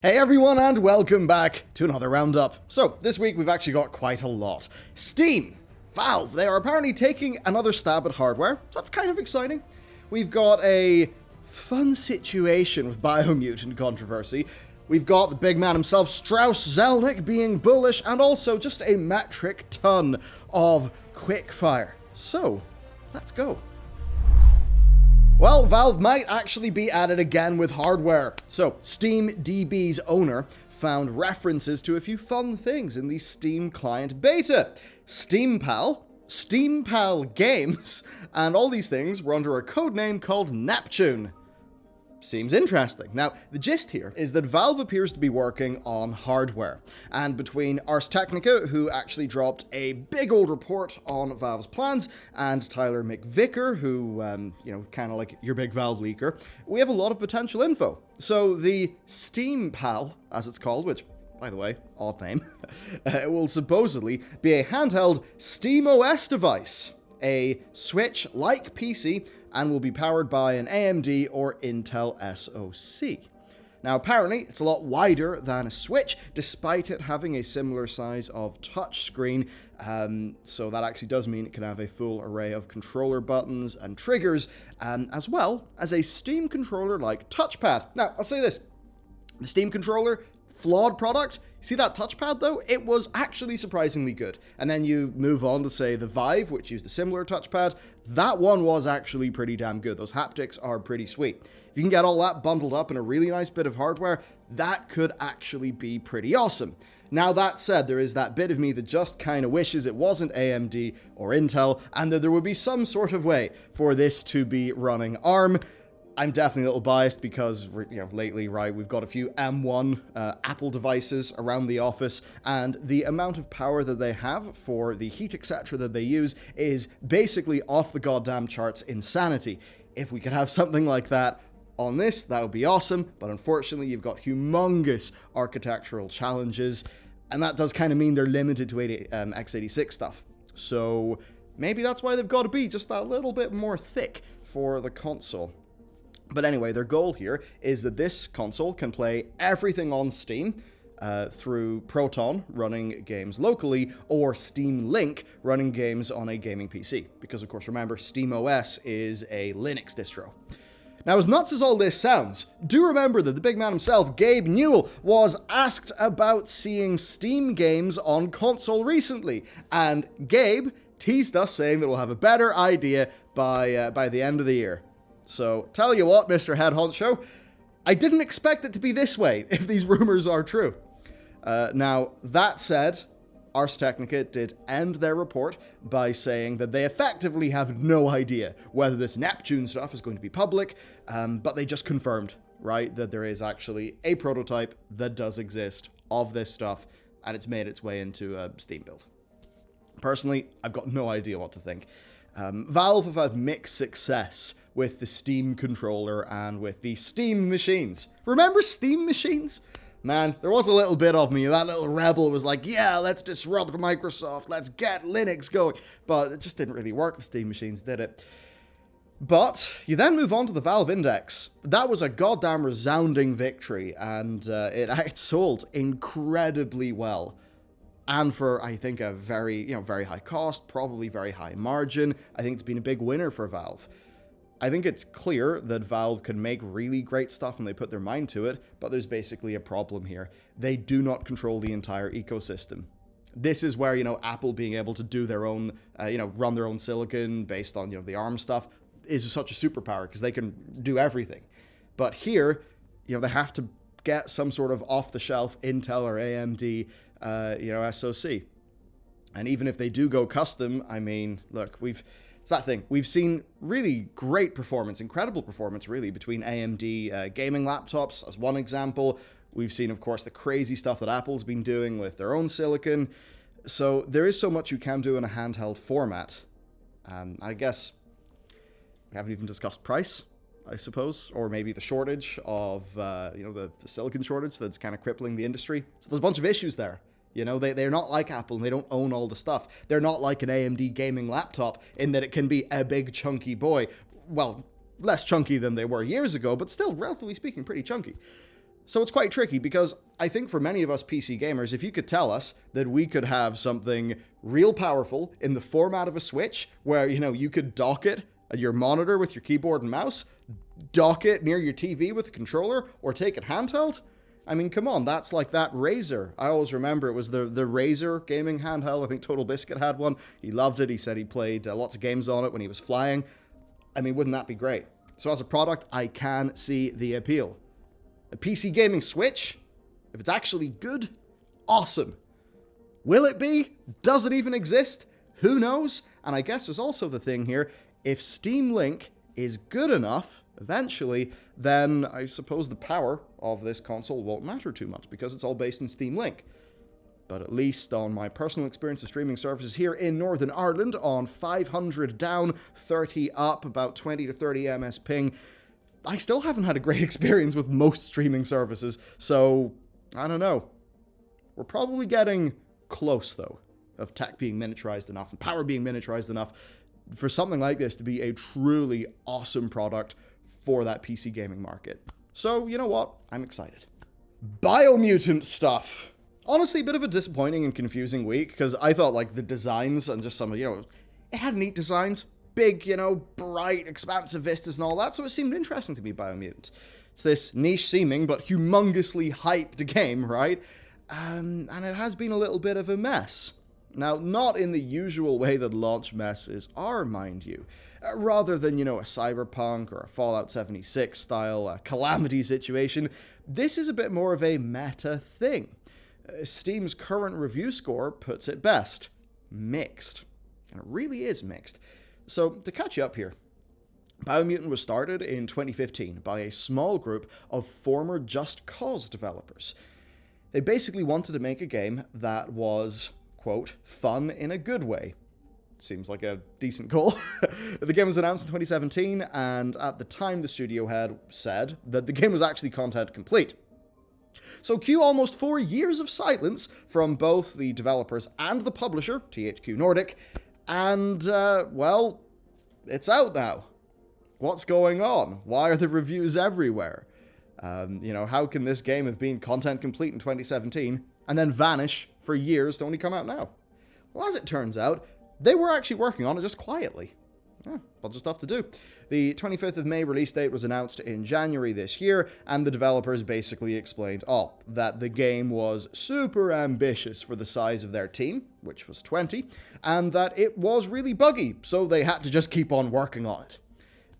Hey everyone, and welcome back to another roundup. So, this week we've actually got quite a lot. Steam, Valve, they are apparently taking another stab at hardware, so that's kind of exciting. We've got a fun situation with Biomutant controversy. We've got the big man himself, Strauss Zelnick, being bullish, and also just a metric ton of quickfire. So, let's go. Well, Valve might actually be at it again with hardware. So, SteamDB's owner found references to a few fun things in the Steam client beta. SteamPal games, and all these things were under a codename called Neptune. Seems interesting. Now, the gist here is that Valve appears to be working on hardware. And between Ars Technica, who actually dropped a big old report on Valve's plans, and Tyler McVicker, who, kind of like your big Valve leaker, we have a lot of potential info. So the SteamPal, as it's called, which, by the way, odd name, will supposedly be a handheld SteamOS device, a Switch-like PC, and will be powered by an AMD or Intel SoC. Now, apparently, it's a lot wider than a Switch, despite it having a similar size of touchscreen, so that actually does mean it can have a full array of controller buttons and triggers, as well as a Steam controller-like touchpad. Now, I'll say this, the Steam controller, flawed product. See that touchpad though? It was actually surprisingly good. And then you move on to say the Vive, which used a similar touchpad. That one was actually pretty damn good. Those haptics are pretty sweet. If you can get all that bundled up in a really nice bit of hardware, that could actually be pretty awesome. Now that said, there is that bit of me that just kind of wishes it wasn't AMD or Intel, and that there would be some sort of way for this to be running ARM. I'm definitely a little biased because, lately, right, we've got a few M1 Apple devices around the office, and the amount of power that they have for the heat, etc. that they use is basically off the goddamn charts insanity. If we could have something like that on this, that would be awesome, but unfortunately, you've got humongous architectural challenges, and that does kind of mean they're limited to x86 stuff. So maybe that's why they've got to be just that little bit more thick for the console. But anyway, their goal here is that this console can play everything on Steam through Proton, running games locally, or Steam Link, running games on a gaming PC. Because, of course, remember, SteamOS is a Linux distro. Now, as nuts as all this sounds, do remember that the big man himself, Gabe Newell, was asked about seeing Steam games on console recently. And Gabe teased us, saying that we'll have a better idea by the end of the year. So, tell you what, Mr. Head Honcho, I didn't expect it to be this way, if these rumors are true. Now, that said, Ars Technica did end their report by saying that they effectively have no idea whether this Neptune stuff is going to be public, but they just confirmed, right, that there is actually a prototype that does exist of this stuff, and it's made its way into a Steam build. Personally, I've got no idea what to think. Valve have had mixed success with the Steam controller and with the Steam machines. Remember Steam machines? Man, there was a little bit of me. That little rebel was like, yeah, let's disrupt Microsoft. Let's get Linux going. But it just didn't really work with Steam machines, did it? But you then move on to the Valve Index. That was a goddamn resounding victory, and it sold incredibly well. And for, I think, a very high cost, probably very high margin, I think it's been a big winner for Valve. I think it's clear that Valve can make really great stuff when they put their mind to it, but there's basically a problem here. They do not control the entire ecosystem. This is where, Apple being able to do their own, run their own silicon based on, the ARM stuff is such a superpower because they can do everything. But here, they have to get some sort of off-the-shelf Intel or AMD SoC. And even if they do go custom, I mean, look, it's that thing. We've seen really great performance, incredible performance, really, between AMD gaming laptops, as one example. We've seen, of course, the crazy stuff that Apple's been doing with their own silicon. So there is so much you can do in a handheld format. I guess we haven't even discussed price, I suppose, or maybe the shortage of, the silicon shortage that's kind of crippling the industry. So there's a bunch of issues there. They're not like Apple, and they don't own all the stuff. They're not like an AMD gaming laptop in that it can be a big chunky boy. Well, less chunky than they were years ago, but still, relatively speaking, pretty chunky. So it's quite tricky because I think for many of us PC gamers, if you could tell us that we could have something real powerful in the format of a Switch where, you could dock it at your monitor with your keyboard and mouse, dock it near your TV with a controller, or take it handheld. I mean, come on, that's like that Razer. I always remember it was the Razer gaming handheld. I think Total Biscuit had one. He loved it. He said he played lots of games on it when he was flying. I mean, wouldn't that be great? So as a product, I can see the appeal. A PC gaming Switch, if it's actually good, awesome. Will it be? Does it even exist? Who knows? And I guess there's also the thing here, if Steam Link is good enough, eventually, then I suppose the power of this console won't matter too much because it's all based in Steam Link. But at least on my personal experience of streaming services here in Northern Ireland, on 500 down, 30 up, about 20 to 30 ms ping, I still haven't had a great experience with most streaming services, so I don't know. We're probably getting close, though, of tech being miniaturized enough and power being miniaturized enough for something like this to be a truly awesome product for that PC gaming market. So, you know what? I'm excited. Biomutant stuff. Honestly, a bit of a disappointing and confusing week, because I thought, like, the designs and just some of, it had neat designs. Big, bright, expansive vistas and all that, so it seemed interesting to me, Biomutant. It's this niche-seeming but humongously hyped game, right? And it has been a little bit of a mess. Now, not in the usual way that launch messes are, mind you. Rather than, a Cyberpunk or a Fallout 76 style calamity situation, this is a bit more of a meta thing. Steam's current review score puts it best. Mixed. And it really is mixed. So, to catch you up here, Biomutant was started in 2015 by a small group of former Just Cause developers. They basically wanted to make a game that was, quote, fun in a good way. Seems like a decent goal. The game was announced in 2017, and at the time the studio had said that the game was actually content complete. So cue almost 4 years of silence from both the developers and the publisher, THQ Nordic, and, well, it's out now. What's going on? Why are the reviews everywhere? How can this game have been content complete in 2017 and then vanish for years to only come out now? Well, as it turns out, they were actually working on it just quietly. Yeah, bunch of stuff to do. The 25th of May release date was announced in January this year, and the developers basically explained, that the game was super ambitious for the size of their team, which was 20, and that it was really buggy, so they had to just keep on working on it.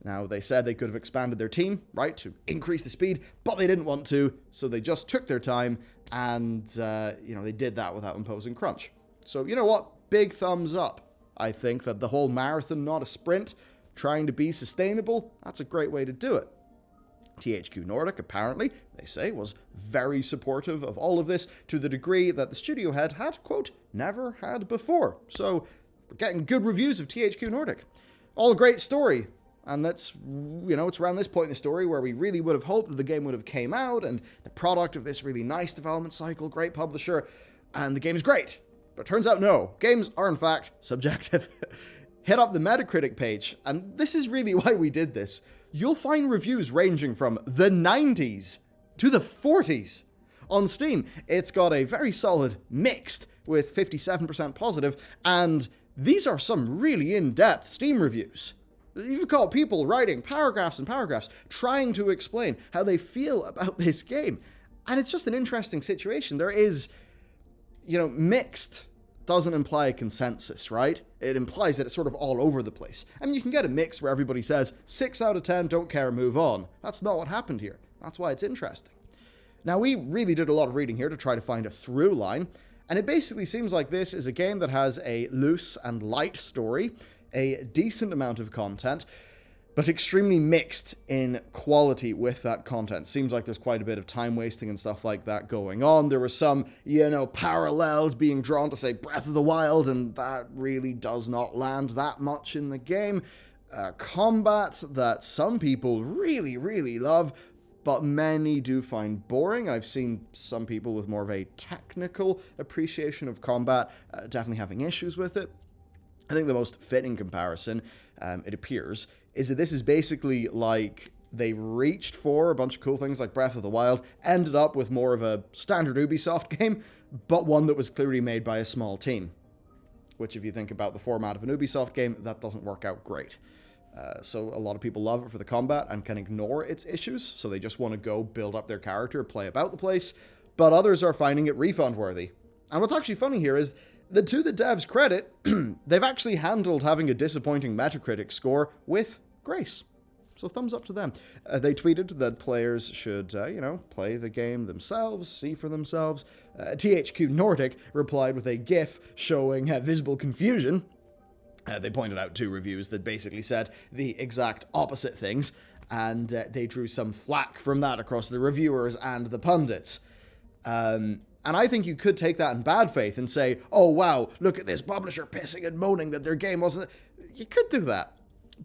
Now, they said they could have expanded their team, right, to increase the speed, but they didn't want to, so they just took their time, and, they did that without imposing crunch. So, you know what? Big thumbs up. I think that the whole marathon, not a sprint, trying to be sustainable, that's a great way to do it. THQ Nordic, apparently, they say, was very supportive of all of this to the degree that the studio head had, quote, never had before. So, we're getting good reviews of THQ Nordic. All a great story. And that's, it's around this point in the story where we really would have hoped that the game would have came out and the product of this really nice development cycle, great publisher, and the game is great. But it turns out no. Games are in fact subjective. Hit up the Metacritic page, and this is really why we did this. You'll find reviews ranging from the 90s to the 40s. On Steam, it's got a very solid mixed with 57% positive, and these are some really in-depth Steam reviews. You've got people writing paragraphs and paragraphs trying to explain how they feel about this game. And it's just an interesting situation. There is, mixed doesn't imply a consensus, right? It implies that it's sort of all over the place. I mean, you can get a mix where everybody says, 6 out of 10, don't care, move on. That's not what happened here. That's why it's interesting. Now, we really did a lot of reading here to try to find a through line, and it basically seems like this is a game that has a loose and light story, a decent amount of content, but extremely mixed in quality with that content. Seems like there's quite a bit of time wasting and stuff like that going on. There was some, parallels being drawn to, say, Breath of the Wild, and that really does not land that much in the game. Combat that some people really, really love, but many do find boring. I've seen some people with more of a technical appreciation of combat definitely having issues with it. I think the most fitting comparison, it appears, is that this is basically like They reached for a bunch of cool things like Breath of the Wild, ended up with more of a standard Ubisoft game, but one that was clearly made by a small team. Which, if you think about the format of an Ubisoft game, that doesn't work out great. So a lot of people love it for the combat and can ignore its issues, so they just want to go build up their character, play about the place, but others are finding it refund worthy. And what's actually funny here is that, to the devs' credit, they've actually handled having a disappointing Metacritic score with grace. So thumbs up to them. They tweeted that players should, play the game themselves, see for themselves. THQ Nordic replied with a GIF showing visible confusion. They pointed out 2 reviews that basically said the exact opposite things, and they drew some flack from that across the reviewers and the pundits. And I think you could take that in bad faith and say, oh wow, look at this publisher pissing and moaning that their game wasn't... You could do that.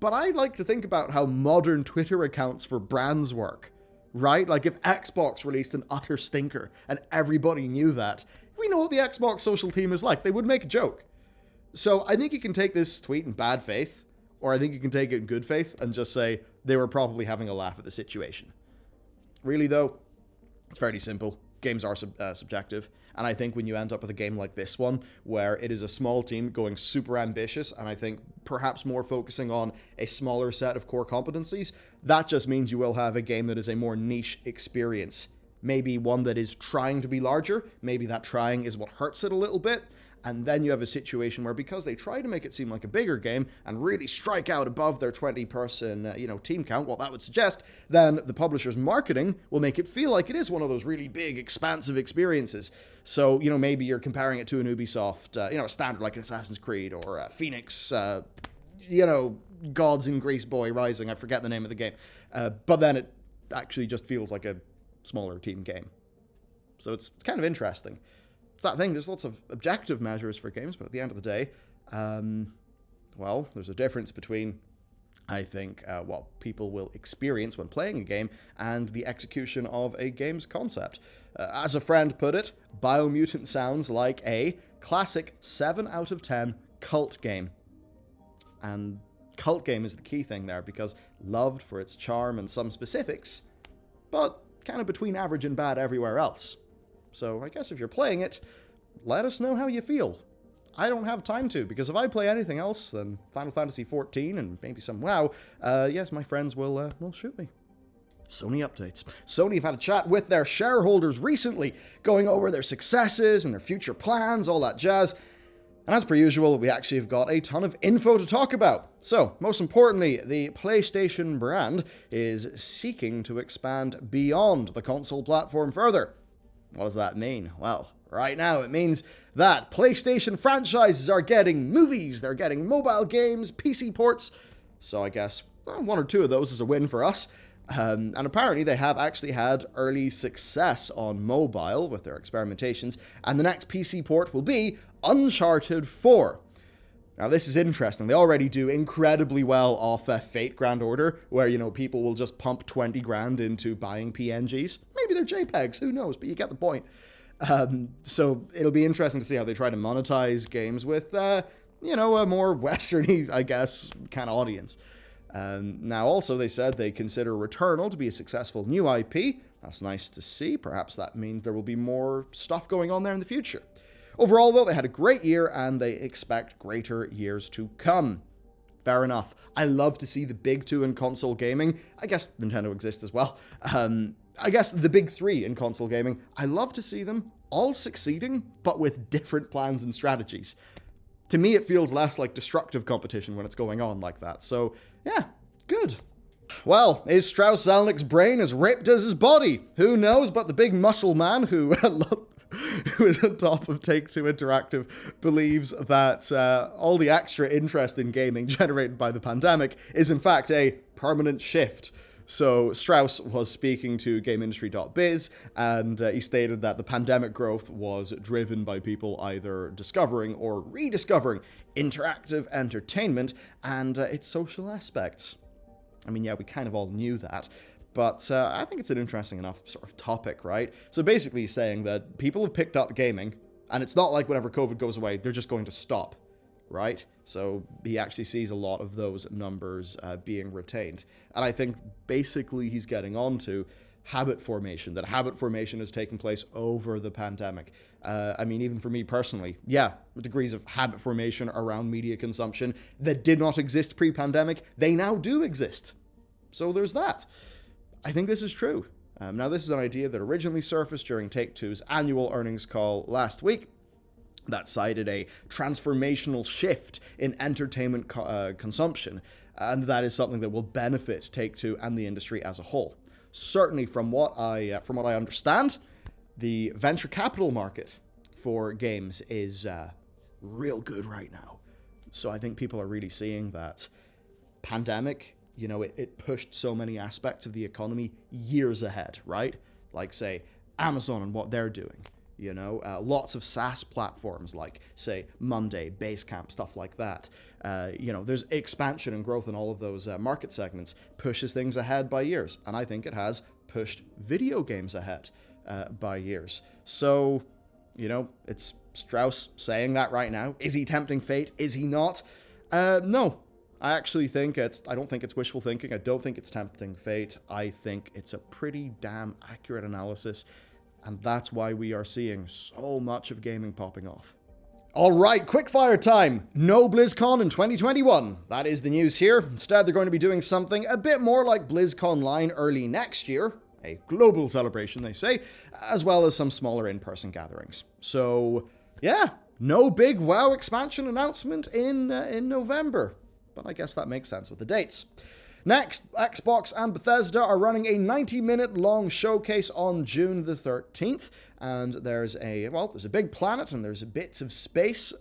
But I like to think about how modern Twitter accounts for brands work, right? Like if Xbox released an utter stinker and everybody knew that, we know what the Xbox social team is like. They would make a joke. So I think you can take this tweet in bad faith, or I think you can take it in good faith and just say they were probably having a laugh at the situation. Really though, it's fairly simple. Games are subjective, and I think when you end up with a game like this one, where it is a small team going super ambitious, and I think perhaps more focusing on a smaller set of core competencies, that just means you will have a game that is a more niche experience. Maybe one that is trying to be larger, maybe that trying is what hurts it a little bit, and then you have a situation where, because they try to make it seem like a bigger game and really strike out above their 20-person, team count, what that would suggest, then the publisher's marketing will make it feel like it is one of those really big, expansive experiences. So, maybe you're comparing it to an Ubisoft, a standard like an Assassin's Creed or Phoenix, Gods in Grease Boy Rising, I forget the name of the game. But then it actually just feels like a smaller team game. So it's kind of interesting. It's that thing, there's lots of objective measures for games, but at the end of the day, there's a difference between, I think, what people will experience when playing a game and the execution of a game's concept. As a friend put it, Biomutant sounds like a classic 7 out of 10 cult game. And cult game is the key thing there, because loved for its charm and some specifics, but kind of between average and bad everywhere else. So I guess if you're playing it, let us know how you feel. I don't have time to, because if I play anything else than Final Fantasy XIV and maybe some WoW, yes, my friends will shoot me. Sony updates. Sony have had a chat with their shareholders recently, going over their successes and their future plans, all that jazz. And as per usual, we actually have got a ton of info to talk about. So, most importantly, the PlayStation brand is seeking to expand beyond the console platform further. What does that mean? Well, right now it means that PlayStation franchises are getting movies, they're getting mobile games, PC ports. So I guess 1 or 2 of those is a win for us. And apparently they have actually had early success on mobile with their experimentations. And the next PC port will be Uncharted 4. Now, this is interesting. They already do incredibly well off Fate Grand Order, where, people will just pump 20 grand into buying PNGs. Maybe they're JPEGs, who knows, but you get the point. So it'll be interesting to see how they try to monetize games with, a more Western-y, I guess, kind of audience. Now, also, they said they consider Returnal to be a successful new IP. That's nice to see. Perhaps that means there will be more stuff going on there in the future. Overall, though, they had a great year, and they expect greater years to come. Fair enough. I love to see the big 2 in console gaming. I guess Nintendo exists as well. I guess the big 3 in console gaming. I love to see them all succeeding, but with different plans and strategies. To me, it feels less like destructive competition when it's going on like that. So, yeah, good. Well, is Strauss Zelnick's brain as ripped as his body? Who knows, but the big muscle man who is on top of Take-Two Interactive believes that all the extra interest in gaming generated by the pandemic is in fact a permanent shift. So Strauss was speaking to GameIndustry.biz, and he stated that the pandemic growth was driven by people either discovering or rediscovering interactive entertainment and its social aspects. I mean, yeah, we kind of all knew that. But I think it's an interesting enough sort of topic, right? So basically he's saying that people have picked up gaming, and it's not like whenever COVID goes away, they're just going to stop. right? So he actually sees a lot of those numbers being retained. And I think basically he's getting on to habit formation, that habit formation has taken place over the pandemic. I mean, even for me personally, degrees of habit formation around media consumption that did not exist pre-pandemic, they now do exist. So there's that. I think this is true. Now, this is an idea that originally surfaced during Take-Two's annual earnings call last week that cited a transformational shift in entertainment consumption, and that is something that will benefit Take-Two and the industry as a whole. Certainly, from what I understand, the venture capital market for games is real good right now. So I think people are really seeing that pandemic, it pushed so many aspects of the economy years ahead, right? Like, say, Amazon and what they're doing. Lots of SaaS platforms like, say, Monday, Basecamp, stuff like that. There's expansion and growth in all of those market segments, pushes things ahead by years. And I think it has pushed video games ahead by years. So, it's Strauss saying that right now. Is he tempting fate? Is he not? No. I actually think I don't think it's wishful thinking. I don't think it's tempting fate. I think it's a pretty damn accurate analysis. And that's why we are seeing so much of gaming popping off. All right, quickfire time. No BlizzCon in 2021. That is the news here. Instead, they're going to be doing something a bit more like BlizzConline early next year. A global celebration, they say, as well as some smaller in-person gatherings. So, no big WoW expansion announcement in November. But I guess that makes sense with the dates. Next, Xbox and Bethesda are running a 90-minute long showcase on June the 13th, and there's a big planet and there's bits of space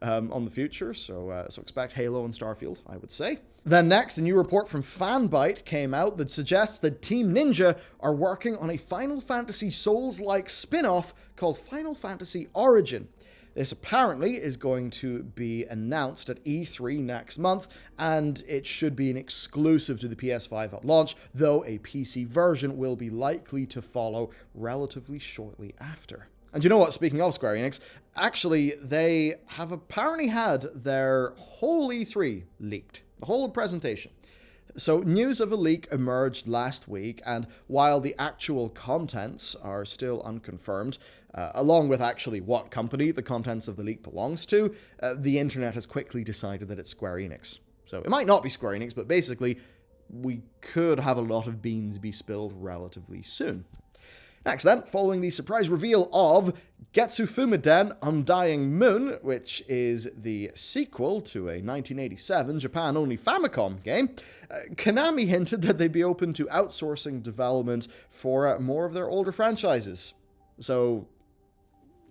on the future, so expect Halo and Starfield, I would say. Then next, a new report from Fanbyte came out that suggests that Team Ninja are working on a Final Fantasy Souls-like spin-off called Final Fantasy Origin. This apparently is going to be announced at E3 next month, and it should be an exclusive to the PS5 at launch, though a PC version will be likely to follow relatively shortly after. And you know what, speaking of Square Enix, actually, they have apparently had their whole E3 leaked, the whole presentation. So news of a leak emerged last week, and while the actual contents are still unconfirmed, along with actually what company the contents of the leak belongs to, the internet has quickly decided that it's Square Enix. So it might not be Square Enix, but basically we could have a lot of beans be spilled relatively soon. Next then, following the surprise reveal of Getsu Fumiden Undying Moon, which is the sequel to a 1987 Japan-only Famicom game, Konami hinted that they'd be open to outsourcing development for more of their older franchises. So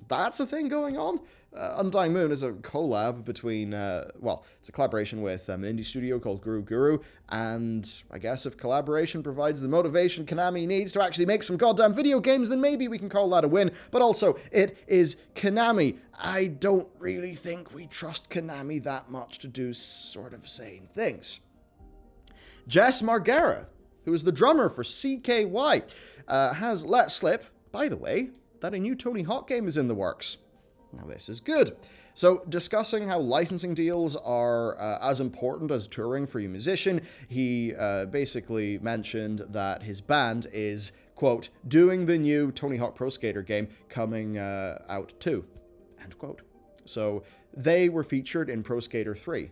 that's a thing going on. Undying Moon is a collab between, it's a collaboration with an indie studio called Guru Guru, and I guess if collaboration provides the motivation Konami needs to actually make some goddamn video games, then maybe we can call that a win. But also, it is Konami. I don't really think we trust Konami that much to do sort of sane things. Jess Margera, who is the drummer for CKY, has let slip, by the way, that a new Tony Hawk game is in the works. Now, this is good. So, discussing how licensing deals are as important as touring for a musician, he basically mentioned that his band is, quote, doing the new Tony Hawk Pro Skater game coming out too, end quote. So, they were featured in Pro Skater 3.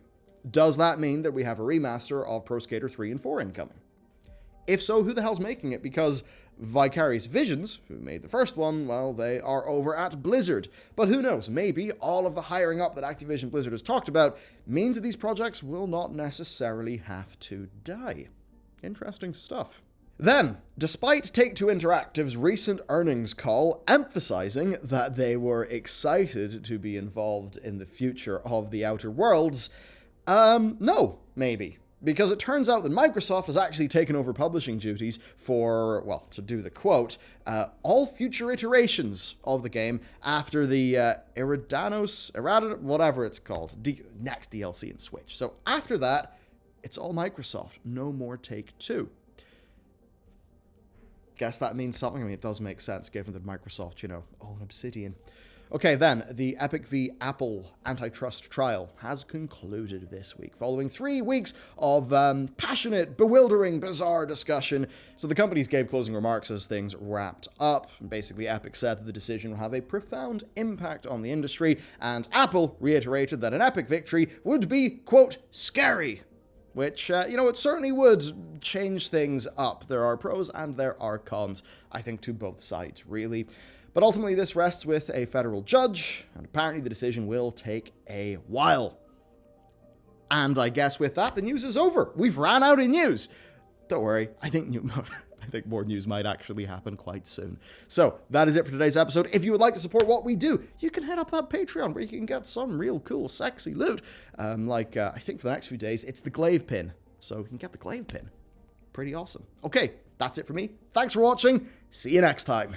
Does that mean that we have a remaster of Pro Skater 3 and 4 incoming? If so, who the hell's making it? Because Vicarious Visions, who made the first one, well, they are over at Blizzard. But who knows, maybe all of the hiring up that Activision Blizzard has talked about means that these projects will not necessarily have to die. Interesting stuff. Then, despite Take-Two Interactive's recent earnings call emphasizing that they were excited to be involved in the future of the Outer Worlds, no, maybe. Because it turns out that Microsoft has actually taken over publishing duties for, well, to do the quote, all future iterations of the game after the whatever it's called, next DLC in Switch. So after that, it's all Microsoft. No more Take-Two. Guess that means something. I mean, it does make sense given that Microsoft, own Obsidian. Okay, then, the Epic v. Apple antitrust trial has concluded this week, following 3 weeks of passionate, bewildering, bizarre discussion. So the companies gave closing remarks as things wrapped up. Basically, Epic said that the decision will have a profound impact on the industry, and Apple reiterated that an Epic victory would be, quote, scary. Which, it certainly would change things up. There are pros and there are cons, I think, to both sides, really. But ultimately, this rests with a federal judge, and apparently the decision will take a while. And I guess with that, the news is over. We've ran out of news. Don't worry, I think more news might actually happen quite soon. So, that is it for today's episode. If you would like to support what we do, you can head up that Patreon where you can get some real cool, sexy loot. I think for the next few days, it's the Glaive pin. So, you can get the Glaive pin. Pretty awesome. Okay, that's it for me. Thanks for watching. See you next time.